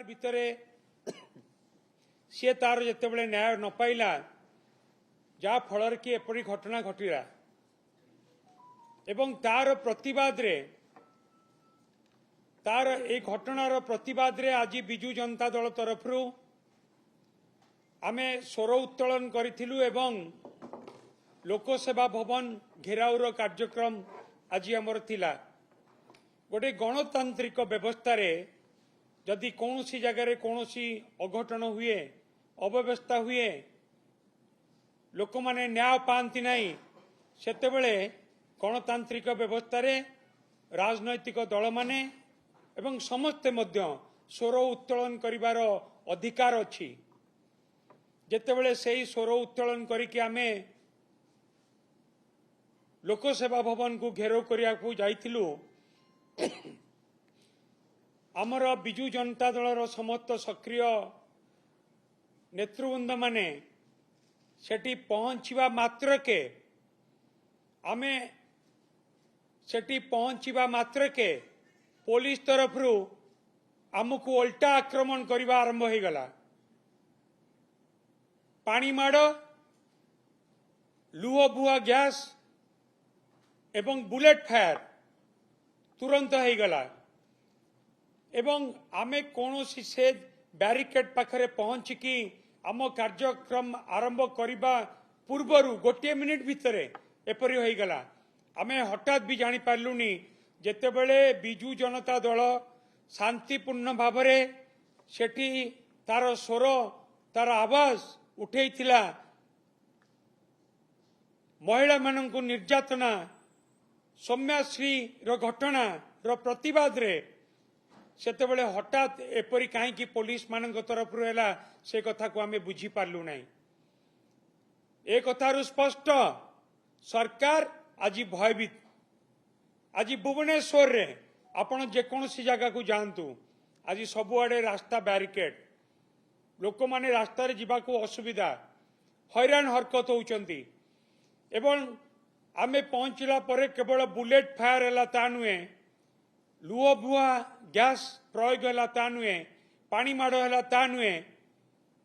परिवार भितरे सी तार जितेबाला न्याय न पाइला जहा फल कि एपरी घटना घटीला एवं तार प्रतिवाद रे तार ए घटनार प्रतिवाद रे आज बिजु जनता दल तरफ आमे स्वर उत्तोलन करिथिलु एवं लोकसेवा भवन घेराउर कार्यक्रम आज आमर थिला। गोटे गणतांत्रिक व्यवस्था रे जदि कौनसी जगह कौनसी अघटन हुए अव्यवस्था हुए लोक माने न्याय पाती नहीं सेतेबेले गणतांत्रिक व्यवस्था रे राजनैतिक दल माने एवं समस्ते मध्य स्वर उत्तोलन करिवार अधिकार अछि। जेतेबेले सेही स्वर उत्तोलन करिकि आमे लोकसेवा भवन को घेराव करिया को जाइथिलु आमर बिजु जनता दलर समस्त सक्रिय नेतृवृंद माने सेठी पहुंचवा मात्र के आमे सेठी पहुंचवा मात्र के पुलिस तरफ आमको उल्टा आक्रमण करने आरंभ हो गला। पानी माड़ लुह बुआ गैस एवं बुलेट फायर तुरंत हो गला एवं आमे कौनसी से बैरिकेड पाखरे पहुंचिकी आम कार्यक्रम आरंभ करने पूर्वर गोटे मिनिट भितर एपरी हो गला। आमे हठात भी जानी पार्लुनी जेतेबेले बिजु जनता दल शांतिपूर्ण भावरे सेठी तार स्वर तार आवाज उठेइथिला महिला माननकु निर्यातना सौम्याश्री रो घटना रो प्रतिवाद रे सेतेबेले हठात एपरी काहेकि पुलिस मानक तरफ हैला से कथा को आमे बुझी पारलु नाही। ए कथारु स्पष्ट सरकार आज भयभीत। आज भुवनेश्वर रे आपण जेकोसी जगह को जानतु आज सबुआडे रास्ता बैरिकेड लोक माने रास्ता रे जीवा को असुविधा हैरान हरकत होउचंती एवं आमे पहुंचला परे केवल बुलेट फायर हैला ता नुहे लुह बुआ गैस प्रयोग हैला ता नुहे पानी माड़ हैला ता नुहे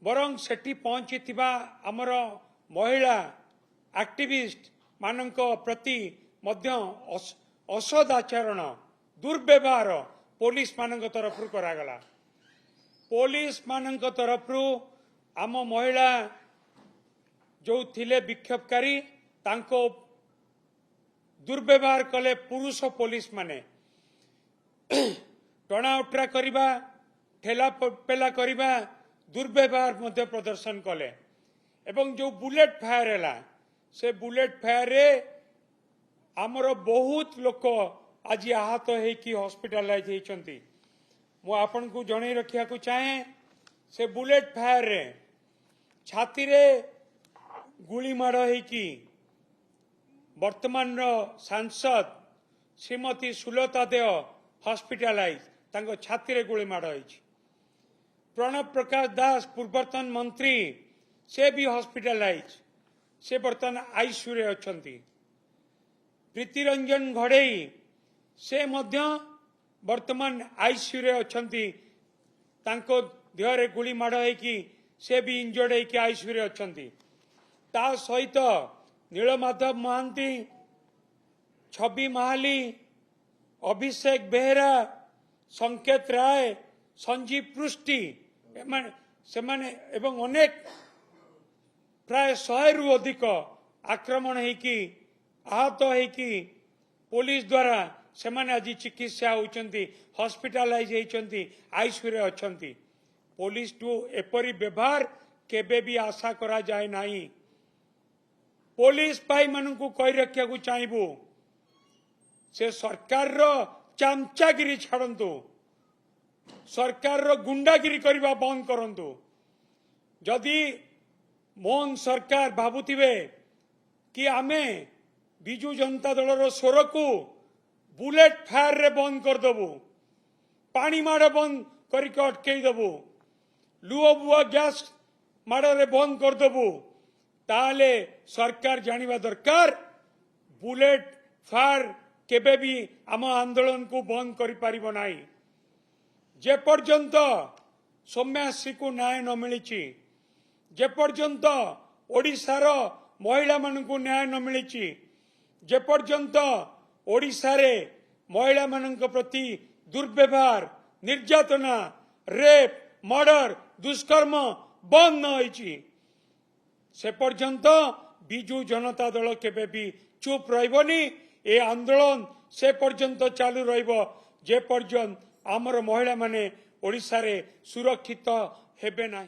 बरं सेठी पहुंचीथिबा हमर महिला एक्टिविस्ट मानक प्रति मध्य असदाचरण दुर्व्यवहार पुलिस मानक तरफ करागला। पुलिस मानक तरफ आम महिला जो थिले विक्षोभकारी तांको दुर्व्यवहार कले पुरुष पुलिस माने टणा उट्रा करिबा ठेला पेला करिबा दुर्व्यवहार मध्य प्रदर्शन कले एवं जो बुलेट फायर हैला से बुलेट फायर रे आमर बहुत लोक आज आहत होइकि हॉस्पिटलाइज होइचंती। मु आपन को जणे रखिया को चाहे से बुलेट फायर रे छाती रे गुली माड़ होइकि वर्तमान रो सांसद श्रीमती सुलता देव हॉस्पिटलाइज तांको छाती रे गुली माड़ होइछि। प्रणव प्रकाश दास पूर्वतन मंत्री से भी हॉस्पिटलाइज से बर्तमान आईसीयू रे अछंती। प्रीतिरंजन घड़ई से मध्य वर्तमान आईसीयू रे अछंती तांको देहरे गुली माड़ होइकि से भी इंजर्ड होइकि आईसीयू रे अछंती। ता सहित नीलमाधव महांती छवि महाली अभिषेक बेहरा संकेत राय संजीव पृष्टि एवं अनेक प्राय 100 रु अधिक आक्रमण होइकि आहत होइकि पुलिस द्वारा सेमाने आज चिकित्सा होउचंती हॉस्पिटलाइज होइचंती आईसीयू रे अछंती। पुलिस टू एपरी व्यवहार केबे भी आशा करा जाए नाही। पुलिस भाई मानकु कहि रखिया को चाहबू से सरकार रो चामचागिरी छाड़ंतु सरकार रो गुंडागिरी करबा बंद करंतु। जदि मोहन सरकार भाबुथिबे कि आमे बिजु जनता दलर स्वर को बुलेट फायर रे बंद कर दबु पानी माड़ बंद करके अटकई दबु लुह बुआ गैस माड़ रे बंद कर दबु ताले सरकार जानिबा दरकार बुलेट फायर केबे भी आम आंदोलन को बंद करि पारिबो नाही। जे पर्यंत सौम्याश्री को न्याय न मिली जेपर्यंत ओडिशार महिला मानू न्याय न मिली जेपर्यंत ओडिशा रे महिला मान प्रति दुर्व्यवहार निर्यातना रेप मर्डर दुष्कर्म बंद न होईची से पर्यंत बिजू जनता दल केबे भी चुप रहिबनी ए आंदोलन से पर्यंत चालू रहिबो जे पर्यंत आमर महिला माने ओडिशा रे सुरक्षित हेबे नाही।